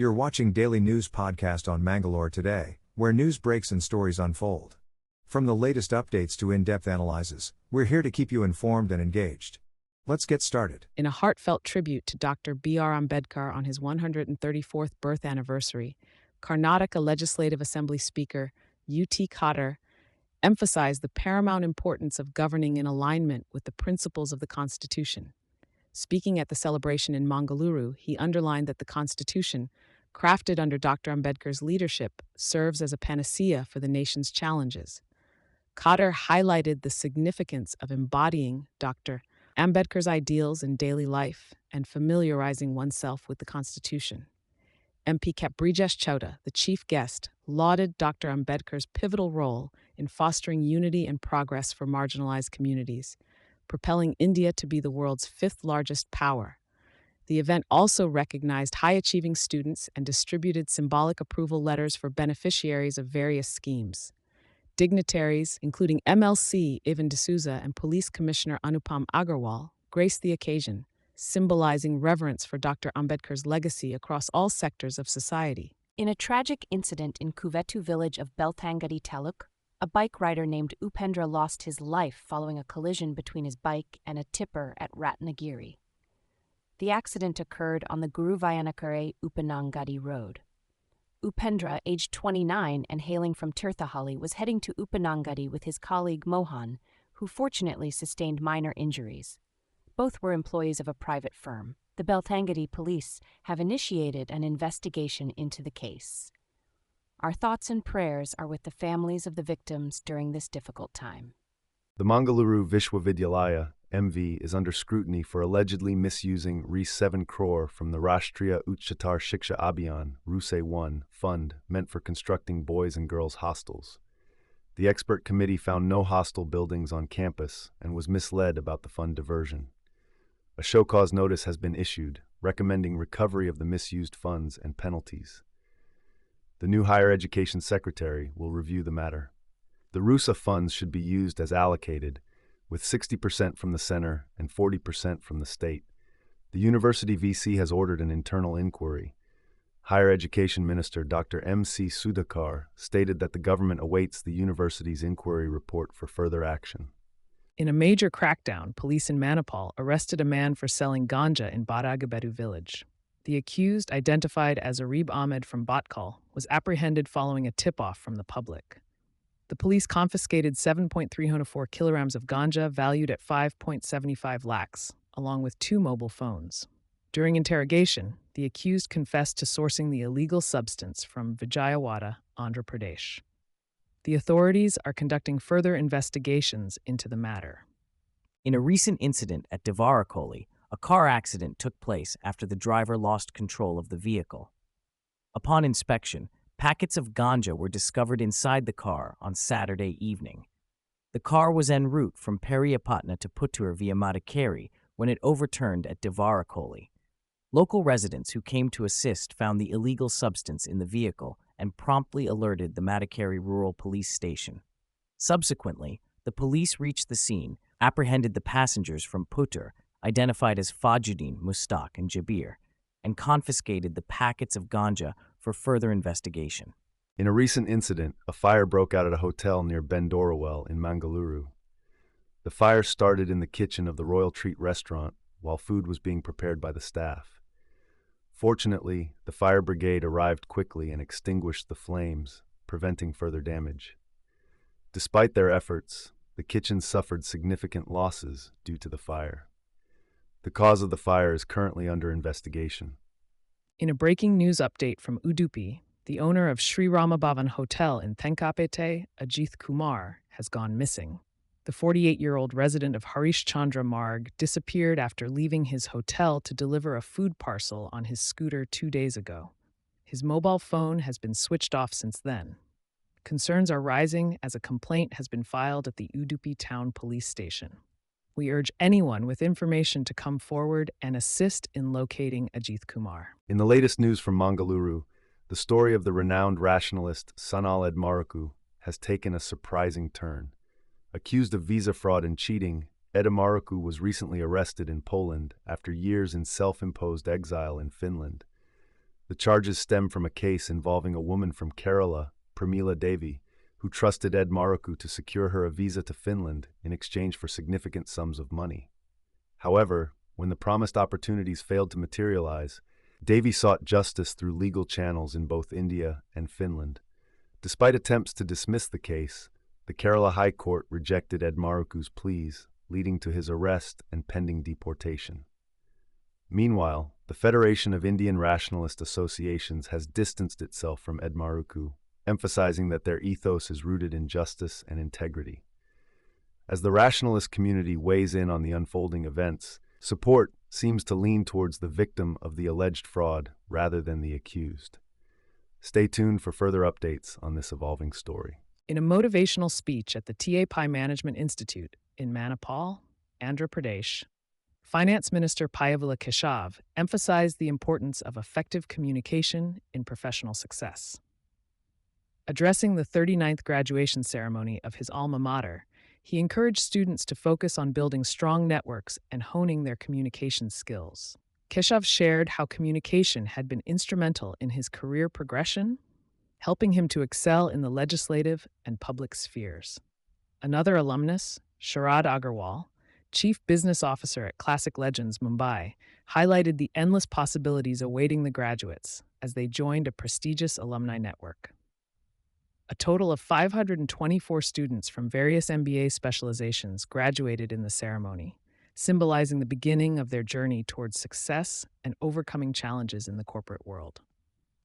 You're watching Daily News Podcast on Mangalore today, where news breaks and stories unfold. From the latest updates to in-depth analyses, we're here to keep you informed and engaged. Let's get started. In a heartfelt tribute to Dr. B.R. Ambedkar on his 134th birth anniversary, Karnataka Legislative Assembly Speaker U.T. Khader emphasized the paramount importance of governing in alignment with the principles of the Constitution. Speaking at the celebration in Mangalore, he underlined that the Constitution, crafted under Dr. Ambedkar's leadership, serves as a panacea for the nation's challenges. Khader highlighted the significance of embodying Dr. Ambedkar's ideals in daily life and familiarizing oneself with the Constitution. MP Brijesh Chowda, the chief guest, lauded Dr. Ambedkar's pivotal role in fostering unity and progress for marginalized communities, propelling India to be the world's fifth-largest power. The event also recognized high-achieving students and distributed symbolic approval letters for beneficiaries of various schemes. Dignitaries, including MLC Evan D'Souza and Police Commissioner Anupam Agarwal, graced the occasion, symbolizing reverence for Dr. Ambedkar's legacy across all sectors of society. In a tragic incident in Kuvetu village of Belthangady Taluk, a bike rider named Upendra lost his life following a collision between his bike and a tipper at Ratnagiri. The accident occurred on the Guruvayanakare Upanangadi Road. Upendra, aged 29 and hailing from Tirthahalli, was heading to Upanangadi with his colleague Mohan, who fortunately sustained minor injuries. Both were employees of a private firm. The Belthangady police have initiated an investigation into the case. Our thoughts and prayers are with the families of the victims during this difficult time. The Mangalore Vishwavidyalaya, MV, is under scrutiny for allegedly misusing Rs. 7 crore from the Rashtriya Uchatar Shiksha Abhiyan RUSA 1 fund meant for constructing boys and girls hostels. The expert committee found no hostel buildings on campus and was misled about the fund diversion. A show cause notice has been issued, recommending recovery of the misused funds and penalties. The new Higher Education Secretary will review the matter. The RUSA funds should be used as allocated, with 60% from the center and 40% from the state. The University VC has ordered an internal inquiry. Higher Education Minister Dr. M.C. Sudhakar stated that the government awaits the university's inquiry report for further action. In a major crackdown, police in Manipal arrested a man for selling Ganja in Devarakolli village. The accused, identified as Arib Ahmed from Bhatkal, was apprehended following a tip-off from the public. The police confiscated 7.304 kilograms of ganja valued at 5.75 lakhs, along with 2 mobile phones. During interrogation, the accused confessed to sourcing the illegal substance from Vijayawada, Andhra Pradesh. The authorities are conducting further investigations into the matter. In a recent incident at Devarakolli, a car accident took place after the driver lost control of the vehicle. Upon inspection, packets of ganja were discovered inside the car on Saturday evening. The car was en route from Periyapatna to Puttur via Madikeri when it overturned at Devarakolli. Local residents who came to assist found the illegal substance in the vehicle and promptly alerted the Madikeri Rural Police Station. Subsequently, the police reached the scene, apprehended the passengers from Puttur, identified as Fajuddin, Mustaq, and Jabir, and confiscated the packets of ganja for further investigation. In a recent incident, a fire broke out at a hotel near Bendorewell in Mangalore. The fire started in the kitchen of the Royal Treat restaurant while food was being prepared by the staff. Fortunately, the fire brigade arrived quickly and extinguished the flames, preventing further damage. Despite their efforts, the kitchen suffered significant losses due to the fire. The cause of the fire is currently under investigation. In a breaking news update from Udupi, the owner of Sri Ramabhavan Hotel in Thenkapete, Ajith Kumar, has gone missing. The 48-year-old resident of Harish Chandra Marg disappeared after leaving his hotel to deliver a food parcel on his scooter 2 days ago. His mobile phone has been switched off since then. Concerns are rising as a complaint has been filed at the Udupi Town Police Station. We urge anyone with information to come forward and assist in locating Ajith Kumar. In the latest news from Mangalore, the story of the renowned rationalist Sanal Edmaraku has taken a surprising turn. Accused of visa fraud and cheating, Edmaraku was recently arrested in Poland after years in self-imposed exile in Finland. The charges stem from a case involving a woman from Kerala, Pramila Devi, who trusted Ed Maruku to secure her a visa to Finland in exchange for significant sums of money. However, when the promised opportunities failed to materialize, Devi sought justice through legal channels in both India and Finland. Despite attempts to dismiss the case, the Kerala High Court rejected Ed Maruku's pleas, leading to his arrest and pending deportation. Meanwhile, the Federation of Indian Rationalist Associations has distanced itself from Ed Maruku, emphasizing that their ethos is rooted in justice and integrity. As the rationalist community weighs in on the unfolding events, support seems to lean towards the victim of the alleged fraud rather than the accused. Stay tuned for further updates on this evolving story. In a motivational speech at the TAPI Management Institute in Manipal, Andhra Pradesh, Finance Minister Payavala Keshav emphasized the importance of effective communication in professional success. Addressing the 39th graduation ceremony of his alma mater, he encouraged students to focus on building strong networks and honing their communication skills. Keshav shared how communication had been instrumental in his career progression, helping him to excel in the legislative and public spheres. Another alumnus, Sharad Agarwal, Chief Business Officer at Classic Legends Mumbai, highlighted the endless possibilities awaiting the graduates as they joined a prestigious alumni network. A total of 524 students from various MBA specializations graduated in the ceremony, symbolizing the beginning of their journey towards success and overcoming challenges in the corporate world.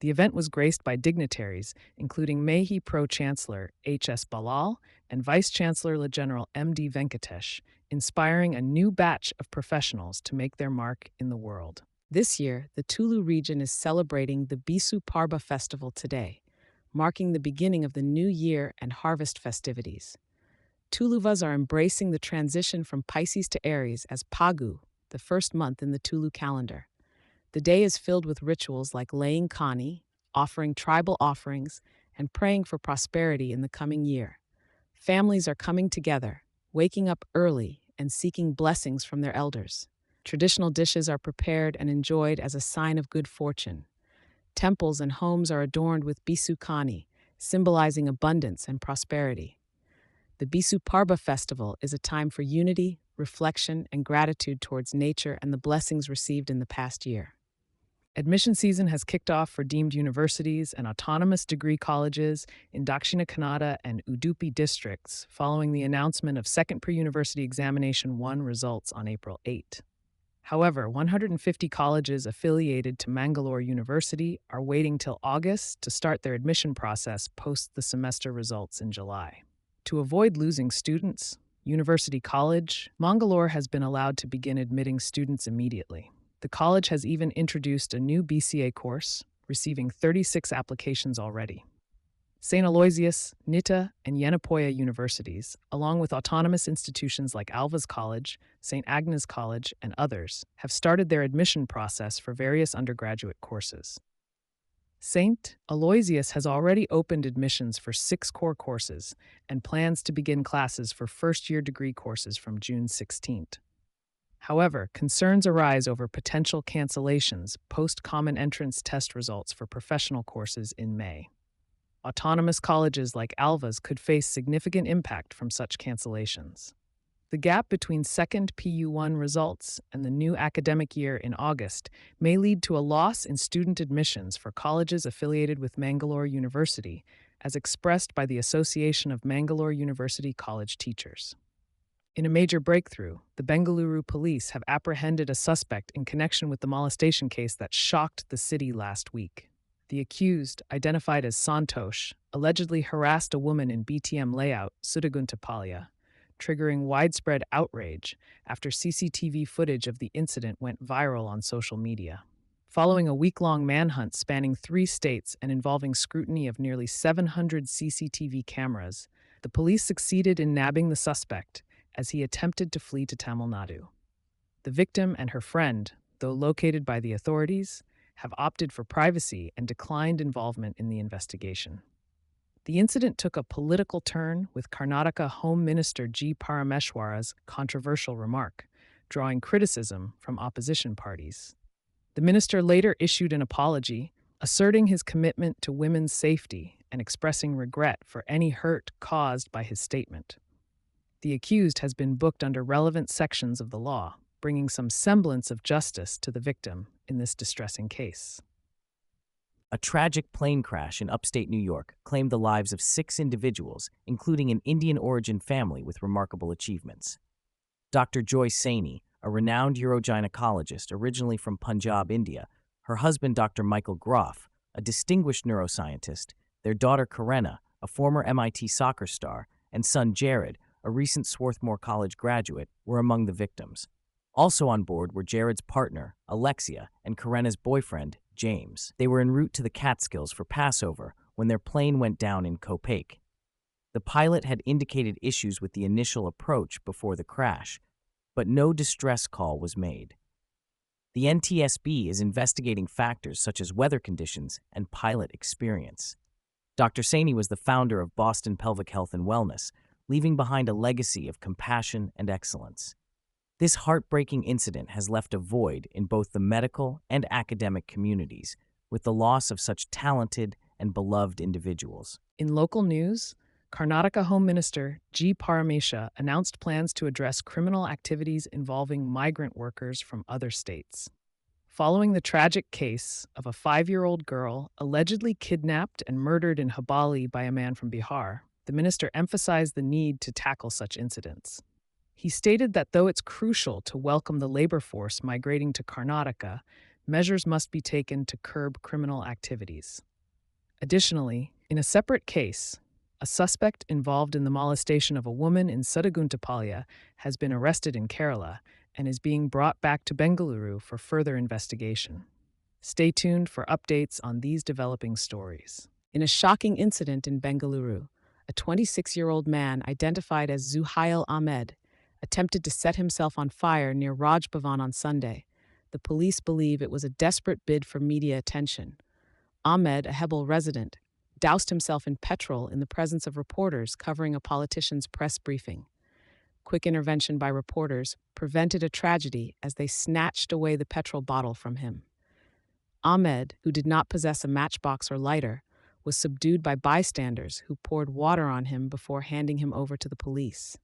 The event was graced by dignitaries, including Mahi Pro-Chancellor H.S. Balal and Vice-Chancellor General M.D. Venkatesh, inspiring a new batch of professionals to make their mark in the world. This year, the Tulu region is celebrating the Bisu Parba festival today, marking the beginning of the new year and harvest festivities. Tuluvas are embracing the transition from Pisces to Aries as Pagu, the first month in the Tulu calendar. The day is filled with rituals like laying kani, offering tribal offerings, and praying for prosperity in the coming year. Families are coming together, waking up early, and seeking blessings from their elders. Traditional dishes are prepared and enjoyed as a sign of good fortune. Temples and homes are adorned with Bisu Kani, symbolizing abundance and prosperity. The Bisu Parba festival is a time for unity, reflection, and gratitude towards nature and the blessings received in the past year. Admission season has kicked off for deemed universities and autonomous degree colleges in Dakshina Kannada and Udupi districts following the announcement of second pre-university examination 1 results on April 8. However, 150 colleges affiliated to Mangalore University are waiting till August to start their admission process post the semester results in July. To avoid losing students, University College, Mangalore has been allowed to begin admitting students immediately. The college has even introduced a new BCA course, receiving 36 applications already. St. Aloysius, Nita, and Yenapoya universities, along with autonomous institutions like Alva's College, St. Agnes College, and others, have started their admission process for various undergraduate courses. St. Aloysius has already opened admissions for 6 core courses and plans to begin classes for first-year degree courses from June 16th. However, concerns arise over potential cancellations post-common entrance test results for professional courses in May. Autonomous colleges like Alva's could face significant impact from such cancellations. The gap between second PU1 results and the new academic year in August may lead to a loss in student admissions for colleges affiliated with Mangalore University, as expressed by the Association of Mangalore University College Teachers. In a major breakthrough, the Bengaluru police have apprehended a suspect in connection with the molestation case that shocked the city last week. The accused, identified as Santosh, allegedly harassed a woman in BTM layout Sudaguntapalya, triggering widespread outrage after CCTV footage of the incident went viral on social media. Following a week-long manhunt spanning 3 states and involving scrutiny of nearly 700 CCTV cameras, the police succeeded in nabbing the suspect as he attempted to flee to Tamil Nadu. The victim and her friend, though located by the authorities, have opted for privacy and declined involvement in the investigation. The incident took a political turn with Karnataka Home Minister G. Parameshwara's controversial remark, drawing criticism from opposition parties. The minister later issued an apology, asserting his commitment to women's safety and expressing regret for any hurt caused by his statement. The accused has been booked under relevant sections of the law, bringing some semblance of justice to the victim in this distressing case. A tragic plane crash in upstate New York claimed the lives of 6 individuals, including an Indian-origin family with remarkable achievements. Dr. Joy Saini, a renowned urogynecologist originally from Punjab, India, her husband Dr. Michael Groff, a distinguished neuroscientist, their daughter Karenna, a former MIT soccer star, and son Jared, a recent Swarthmore College graduate, were among the victims. Also on board were Jared's partner, Alexia, and Karenna's boyfriend, James. They were en route to the Catskills for Passover when their plane went down in Kopeke. The pilot had indicated issues with the initial approach before the crash, but no distress call was made. The NTSB is investigating factors such as weather conditions and pilot experience. Dr. Saini was the founder of Boston Pelvic Health and Wellness, leaving behind a legacy of compassion and excellence. This heartbreaking incident has left a void in both the medical and academic communities, with the loss of such talented and beloved individuals. In local news, Karnataka Home Minister G. Paramesha announced plans to address criminal activities involving migrant workers from other states. Following the tragic case of a 5-year-old girl allegedly kidnapped and murdered in Hubballi by a man from Bihar, the minister emphasized the need to tackle such incidents. He stated that though it's crucial to welcome the labor force migrating to Karnataka, measures must be taken to curb criminal activities. Additionally, in a separate case, a suspect involved in the molestation of a woman in Sudaguntapalya has been arrested in Kerala and is being brought back to Bengaluru for further investigation. Stay tuned for updates on these developing stories. In a shocking incident in Bengaluru, a 26-year-old man identified as Zuhail Ahmed attempted to set himself on fire near Raj Bhavan on Sunday. The police believe it was a desperate bid for media attention. Ahmed, a Hebel resident, doused himself in petrol in the presence of reporters covering a politician's press briefing. Quick intervention by reporters prevented a tragedy as they snatched away the petrol bottle from him. Ahmed, who did not possess a matchbox or lighter, was subdued by bystanders who poured water on him before handing him over to the police.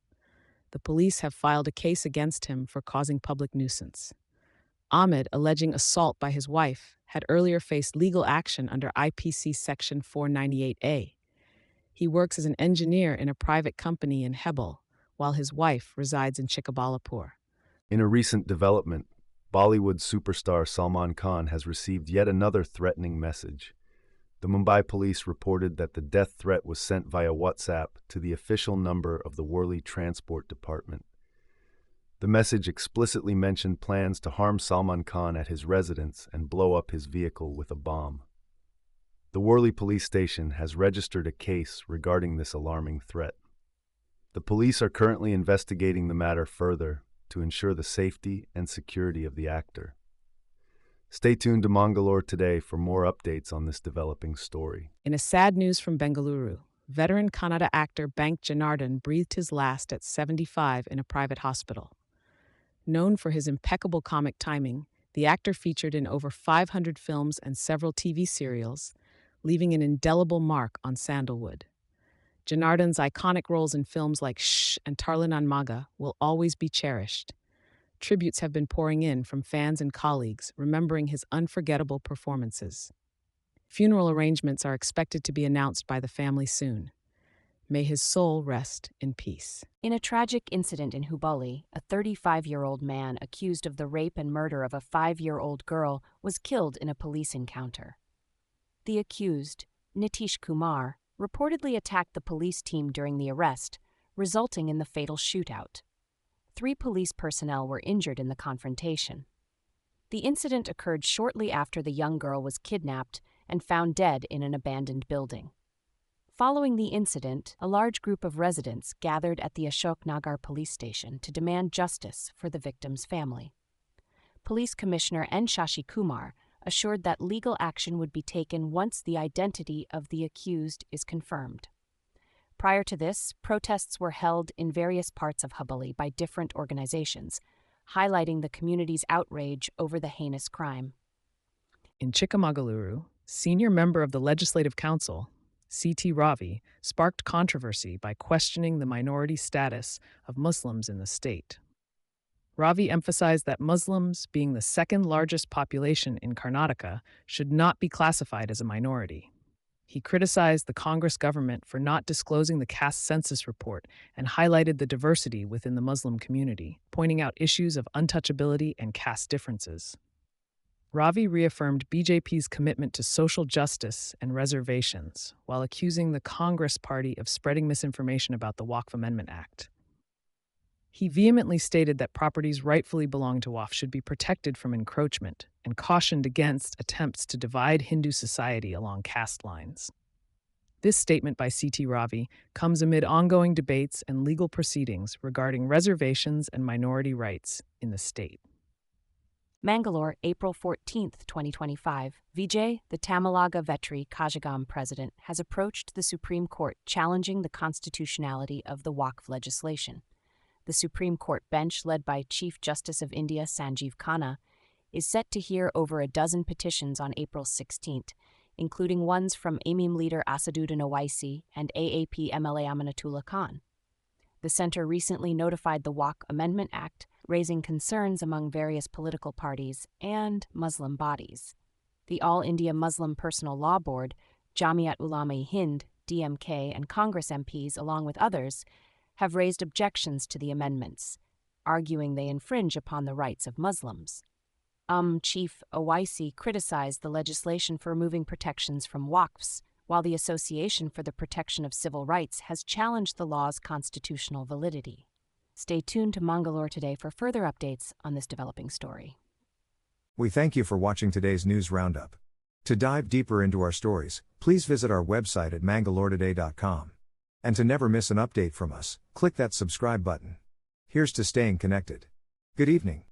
The police have filed a case against him for causing public nuisance. Ahmed, alleging assault by his wife, had earlier faced legal action under IPC Section 498A. He works as an engineer in a private company in Hebel, while his wife resides in Chikkabalapur. In a recent development, Bollywood superstar Salman Khan has received yet another threatening message. The Mumbai police reported that the death threat was sent via WhatsApp to the official number of the Worli Transport Department. The message explicitly mentioned plans to harm Salman Khan at his residence and blow up his vehicle with a bomb. The Worli police station has registered a case regarding this alarming threat. The police are currently investigating the matter further to ensure the safety and security of the actor. Stay tuned to Mangalore today for more updates on this developing story. In a sad news from Bengaluru, veteran Kannada actor Bank Janardhan breathed his last at 75 in a private hospital. Known for his impeccable comic timing, the actor featured in over 500 films and several TV serials, leaving an indelible mark on Sandalwood. Janardhan's iconic roles in films like Shh and Tarlanan Maga will always be cherished. Tributes have been pouring in from fans and colleagues, remembering his unforgettable performances. Funeral arrangements are expected to be announced by the family soon. May his soul rest in peace. In a tragic incident in Hubballi, a 35-year-old man accused of the rape and murder of a 5-year-old girl was killed in a police encounter. The accused, Nitish Kumar, reportedly attacked the police team during the arrest, resulting in the fatal shootout. 3 police personnel were injured in the confrontation. The incident occurred shortly after the young girl was kidnapped and found dead in an abandoned building. Following the incident, a large group of residents gathered at the Ashok Nagar police station to demand justice for the victim's family. Police Commissioner N. Shashi Kumar assured that legal action would be taken once the identity of the accused is confirmed. Prior to this, protests were held in various parts of Hubballi by different organizations, highlighting the community's outrage over the heinous crime. In Chikmagaluru, senior member of the Legislative Council, C.T. Ravi, sparked controversy by questioning the minority status of Muslims in the state. Ravi emphasized that Muslims, being the second largest population in Karnataka, should not be classified as a minority. He criticized the Congress government for not disclosing the caste census report and highlighted the diversity within the Muslim community, pointing out issues of untouchability and caste differences. Ravi reaffirmed BJP's commitment to social justice and reservations, while accusing the Congress party of spreading misinformation about the Waqf Amendment Act. He vehemently stated that properties rightfully belong to Waqf should be protected from encroachment and cautioned against attempts to divide Hindu society along caste lines. This statement by C.T. Ravi comes amid ongoing debates and legal proceedings regarding reservations and minority rights in the state. Mangalore, April 14, 2025. Vijay, the Tamalaga Vetri Kazhagam president, has approached the Supreme Court challenging the constitutionality of the Waqf legislation. The Supreme Court bench, led by Chief Justice of India Sanjeev Khanna, is set to hear over a dozen petitions on April 16, including ones from AMIM leader Asaduddin Owaisi and AAP MLA Amanatullah Khan. The center recently notified the Waqf Amendment Act, raising concerns among various political parties and Muslim bodies. The All India Muslim Personal Law Board, Jamiat Ulama-e-Hind, DMK, and Congress MPs, along with others, have raised objections to the amendments, arguing they infringe upon the rights of Muslims. Chief Owaisi criticized the legislation for removing protections from Waqfs, while the Association for the Protection of Civil Rights has challenged the law's constitutional validity. Stay tuned to Mangalore Today for further updates on this developing story. We thank you for watching today's news roundup. To dive deeper into our stories, please visit our website at mangaloretoday.com. And to never miss an update from us, click that subscribe button. Here's to staying connected. Good evening.